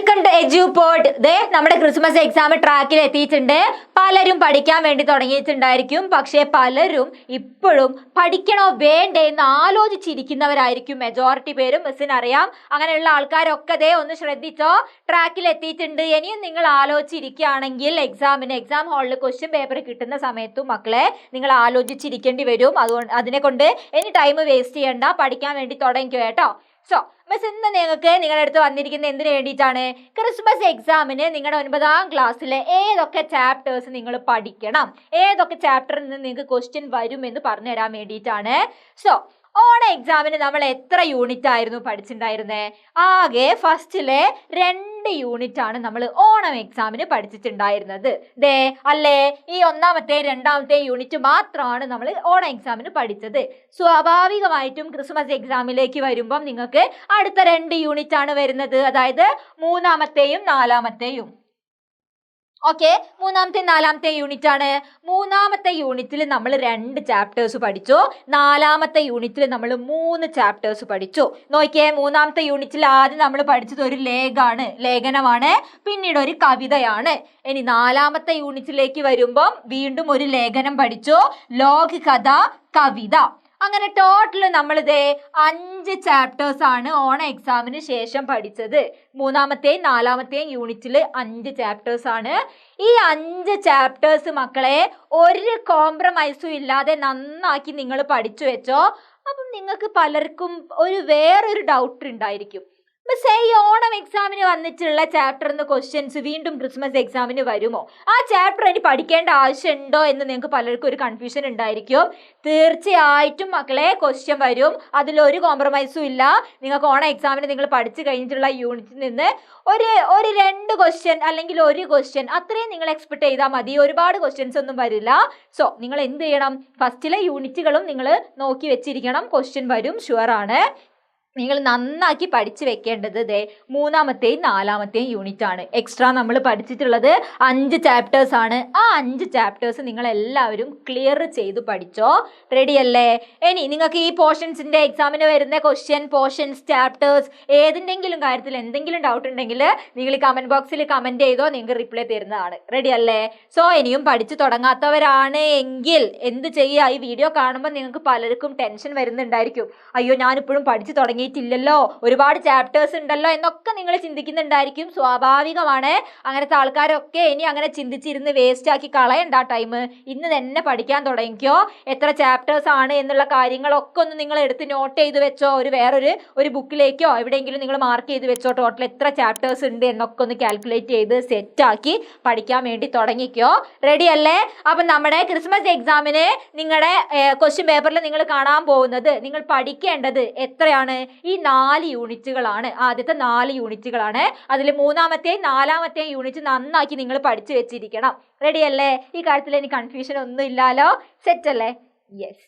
Welcome to എജ്യൂപോഡ്. നമ്മുടെ Christmas exam ട്രാക്കിൽ എത്തിയിട്ടുണ്ട്. പലരും പഠിക്കാൻ വേണ്ടി തുടങ്ങിയിട്ടുണ്ടായിരിക്കും. പക്ഷേ പലരും ഇപ്പോഴും പഠിക്കണോ വേണ്ടേ എന്ന് ആലോചിച്ചിരിക്കുന്നവരായിരിക്കും മെജോറിറ്റി പേരും. മിസ്സിന് അറിയാം. അങ്ങനെയുള്ള ആൾക്കാരൊക്കെ ഒന്ന് ശ്രദ്ധിച്ചോ, ട്രാക്കിൽ എത്തിയിട്ടുണ്ട്. ഇനിയും നിങ്ങൾ ആലോചിച്ചിരിക്കുകയാണെങ്കിൽ എക്സാം ഹാളിൽ ക്വസ്റ്റ്യൻ പേപ്പർ കിട്ടുന്ന സമയത്തും മക്കളെ നിങ്ങൾ ആലോചിച്ചിരിക്കേണ്ടി വരും. അതുകൊണ്ട് അതിനെക്കൊണ്ട് ഇനി ടൈം വേസ്റ്റ് ചെയ്യണ്ട, പഠിക്കാൻ വേണ്ടി തുടങ്ങിക്കോ കേട്ടോ. സോ മിസ് ഇന്ന് നിങ്ങൾക്ക് നിങ്ങളുടെ അടുത്ത് വന്നിരിക്കുന്നത് എന്തിനു വേണ്ടിയിട്ടാണ്? ക്രിസ്മസ് എക്സാമിന് നിങ്ങളുടെ 9ാം ക്ലാസ്സിലെ ഏതൊക്കെ ചാപ്റ്റേഴ്സ് നിങ്ങൾ പഠിക്കണം, ഏതൊക്കെ ചാപ്റ്ററിൽ നിന്ന് നിങ്ങൾക്ക് ക്വസ്റ്റ്യൻ വരുമെന്ന് പറഞ്ഞു തരാൻ വേണ്ടിയിട്ടാണ്. സോ ഓണ എക്സാമിന് നമ്മൾ എത്ര യൂണിറ്റ് ആയിരുന്നു പഠിച്ചിട്ടുണ്ടായിരുന്നേ? ആകെ ഫസ്റ്റിലെ 2 യൂണിറ്റ് ആണ് നമ്മൾ ഓണം എക്സാമിന് പഠിച്ചിട്ടുണ്ടായിരുന്നത്. അല്ലേ? ഈ 1ാമത്തെയും 2ാമത്തെയും യൂണിറ്റ് മാത്രമാണ് നമ്മൾ ഓണം എക്സാമിന് പഠിച്ചത്. സ്വാഭാവികമായിട്ടും ക്രിസ്മസ് എക്സാമിലേക്ക് വരുമ്പം നിങ്ങൾക്ക് അടുത്ത 2 യൂണിറ്റ് ആണ് വരുന്നത്, അതായത് 3ാമത്തെയും 4ാമത്തെയും. ഓക്കെ, 3ാമത്തെ 4ാമത്തെ യൂണിറ്റ് ആണ്. 3ാമത്തെ യൂണിറ്റിൽ നമ്മൾ 2 ചാപ്റ്റേഴ്സ് പഠിച്ചു. 4ാമത്തെ യൂണിറ്റിൽ നമ്മൾ 3 ചാപ്റ്റേഴ്സ് പഠിച്ചു. നോക്കിയേ, 3ാമത്തെ യൂണിറ്റിൽ ആദ്യം നമ്മൾ പഠിച്ചത് ഒരു ലേഖനമാണ്, പിന്നീട് ഒരു കവിതയാണ്. ഇനി 4ാമത്തെ യൂണിറ്റിലേക്ക് വരുമ്പം വീണ്ടും ഒരു ലേഖനം പഠിച്ചു, ലോക കഥ, കവിത. അങ്ങനെ ടോട്ടൽ നമ്മൾ 5 ചാപ്റ്റേഴ്സ് ആണ് ഓണ എക്സാമിന് ശേഷം പഠിച്ചത്. 3ാമത്തെയും 4ാമത്തെയും യൂണിറ്റിൽ 5 ചാപ്റ്റേഴ്സ് ആണ്. ഈ 5 ചാപ്റ്റേഴ്സ് മക്കളെ ഒരു കോംപ്രമൈസും ഇല്ലാതെ നന്നാക്കി നിങ്ങൾ പഠിച്ചു വെച്ചോ. അപ്പം നിങ്ങൾക്ക് പലർക്കും വേറൊരു ഡൗട്ട് ഉണ്ടായിരിക്കും, മിസ്സേ ഈ ഓണം എക്സാമിന് വന്നിട്ടുള്ള ചാപ്റ്ററിന്ന് ക്വസ്റ്റ്യൻസ് വീണ്ടും ക്രിസ്മസ് എക്സാമിന് വരുമോ? ആ ചാപ്റ്റർ ഇനി പഠിക്കേണ്ട ആവശ്യമുണ്ടോ എന്ന് നിങ്ങൾക്ക് പലർക്കും ഒരു കൺഫ്യൂഷൻ ഉണ്ടായിരിക്കും. തീർച്ചയായിട്ടും മക്കളെ ക്വസ്റ്റ്യൻ വരും, അതിലൊരു കോംപ്രമൈസും ഇല്ല. നിങ്ങൾക്ക് ഓണം എക്സാമിന് നിങ്ങൾ പഠിച്ചു കഴിഞ്ഞിട്ടുള്ള യൂണിറ്റിൽ നിന്ന് ഒരു 2 ക്വസ്റ്റ്യൻ അല്ലെങ്കിൽ ഒരു ക്വസ്റ്റ്യൻ അത്രയും നിങ്ങൾ എക്സ്പെക്ട് ചെയ്താൽ മതി. ഒരുപാട് ക്വസ്റ്റ്യൻസ് ഒന്നും വരില്ല. സോ നിങ്ങൾ എന്ത് ചെയ്യണം? ഫസ്റ്റിലെ യൂണിറ്റുകളും നിങ്ങൾ നോക്കി വെച്ചിരിക്കണം, ക്വസ്റ്റ്യൻ വരും, ഷുവർ ആണ്. നിങ്ങൾ നന്നാക്കി പഠിച്ചു വെക്കേണ്ടത് 3ാമത്തെയും 4ാമത്തെയും യൂണിറ്റ് ആണ്. എക്സ്ട്രാ നമ്മൾ പഠിച്ചിട്ടുള്ളത് 5 ചാപ്റ്റേഴ്സ് ആണ്. ആ 5 ചാപ്റ്റേഴ്സ് നിങ്ങൾ എല്ലാവരും ക്ലിയർ ചെയ്ത് പഠിച്ചോ. റെഡി അല്ലേ? ഇനി നിങ്ങൾക്ക് ഈ പോർഷൻസിന്റെ എക്സാമിന് വരുന്ന ക്വസ്റ്റ്യൻ, പോർഷൻസ്, ചാപ്റ്റേഴ്സ് ഏതിൻ്റെങ്കിലും കാര്യത്തിൽ എന്തെങ്കിലും ഡൗട്ട് ഉണ്ടെങ്കിൽ നിങ്ങൾ ഈ കമന്റ് ബോക്സിൽ കമന്റ് ചെയ്തോ, നിങ്ങൾക്ക് റിപ്ലൈ തരുന്നതാണ്. റെഡി അല്ലേ? സോ ഇനിയും പഠിച്ചു തുടങ്ങാത്തവരാണ് എങ്കിൽ എന്ത് ചെയ്യുക? ഈ വീഡിയോ കാണുമ്പോൾ നിങ്ങൾക്ക് പലർക്കും ടെൻഷൻ വരുന്നുണ്ടായിരിക്കും. അയ്യോ, ഞാനിപ്പോഴും പഠിച്ചു തുടങ്ങിയിട്ടില്ലല്ലോ, ഒരുപാട് ചാപ്റ്റേഴ്സ് ഉണ്ടല്ലോ എന്നൊക്കെ നിങ്ങൾ ചിന്തിക്കുന്നുണ്ടായിരിക്കും. സ്വാഭാവികമാണ്. അങ്ങനത്തെ ആൾക്കാരൊക്കെ ഇനി അങ്ങനെ ചിന്തിച്ചിരുന്ന് വേസ്റ്റ് ആക്കി കളയണ്ട ടൈം. ഇന്ന് തന്നെ പഠിക്കാൻ തുടങ്ങിക്കോ. എത്ര ചാപ്റ്റേഴ്സ് ആണ് എന്നുള്ള കാര്യങ്ങളൊക്കെ ഒന്ന് നിങ്ങൾ എടുത്ത് നോട്ട് ചെയ്ത് വെച്ചോ. വേറൊരു ബുക്കിലേക്കോ എവിടെയെങ്കിലും നിങ്ങൾ മാർക്ക് ചെയ്ത് വെച്ചോ. ടോട്ടൽ എത്ര ചാപ്റ്റേഴ്സ് ഉണ്ട് എന്നൊക്കെ ഒന്ന് കാൽക്കുലേറ്റ് ചെയ്ത് സെറ്റാക്കി പഠിക്കാൻ വേണ്ടി തുടങ്ങിക്കോ. റെഡി അല്ലേ? അപ്പം നമ്മുടെ ക്രിസ്മസ് എക്സാമിന് നിങ്ങളുടെ ക്വസ്റ്റ്യൻ പേപ്പറിൽ നിങ്ങൾ കാണാൻ പോകുന്നത്, നിങ്ങൾ പഠിക്കേണ്ടത് എത്രയാണ്? ഈ 4 യൂണിറ്റുകളാണ്. ആദ്യത്തെ 4 യൂണിറ്റുകളാണ്. അതിൽ 3ാമത്തെയും 4ാമത്തെയും യൂണിറ്റ് നന്നാക്കി നിങ്ങൾ പഠിച്ചു വെച്ചിരിക്കണം. റെഡി അല്ലേ? ഈ കാര്യത്തിൽ ഇനി കൺഫ്യൂഷൻ ഒന്നും ഇല്ലല്ലോ. സെറ്റ് അല്ലേ? യെസ്.